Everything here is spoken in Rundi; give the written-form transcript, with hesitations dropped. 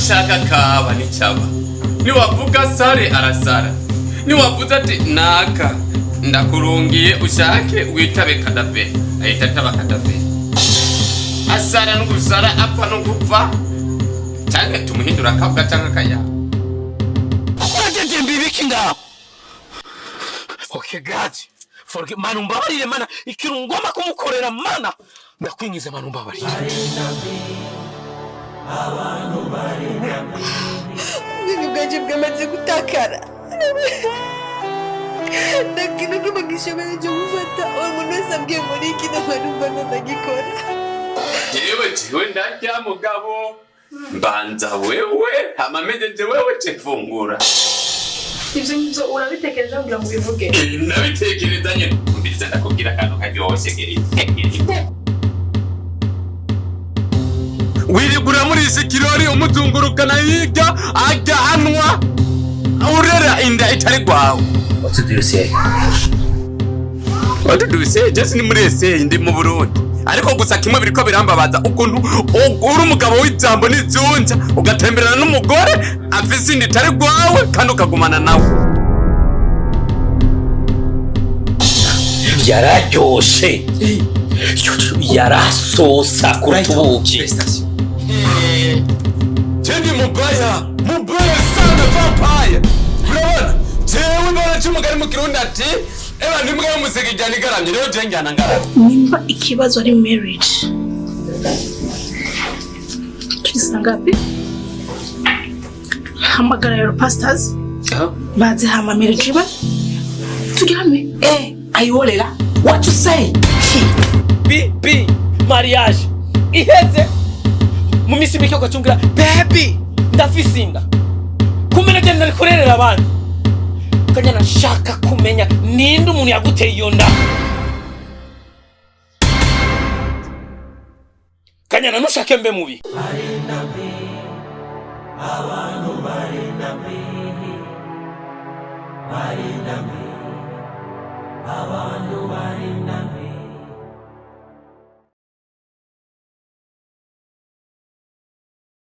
ushaka kaba n'icyaba niwavuga sare arasara niwavuza ati naka ndakurungiye ushake witabe kadave ahita ataba kadave asara n'ugusara apfa no gupfa cyangwa tumuhindura akabwa cyangwa kaya Uragende mbibiki ngaho. Okay God, forgive manu mbabarire mana ikintu ngomba kumukorera mana ndakwingiza manu mbabarire. Abantu barindambi Nini bwaje bwamaze gutakara Nakino kibagishoboye cyo gufata umuntu wese abwiye muri kino manumva ndagikora jewe ndarya mugabo mbanza wewe hamamejeje wewe cefungura Ivyo ngivyo urabitekereje kugira ngo bivuge nabitekereza nyene mbiriza ndakubwira akantu karyoshe geri wirigura muri isi kirori umuzungurukana hirya ajya hanwa urera inda itari gwawe What do you say? What do you say? Just ni muri ese ndi mu Burundi ariko gusa kimwe biriko birambabaza ukuntu uri umugabo w'ijambo n'izunja ugatemberana n'umugore afise indi itari gwawe kandi ukagumana nawe Yararyoshe yarasosa kutubuki Jendi mubaya sana vampire urabona jewe mbona cy'umugari mu Kirundi ati eba nimbwa y'umuseke ijyana igaramye rero je njyana ngaramye nimba ikibazo ari marriage kisangapi hamagara your pastors baze hama marriage ba tugame ayiolera What you say? Bi mariage iheze mu misi mike ukacungira baby ndafisinda kumena je ndari kurerera abandi Kanyana shaka kumenya ninde umuntu yaguteye iyo nda Kanyana nushake mbe mubi Barindambi abantu barindambi abantu barindambi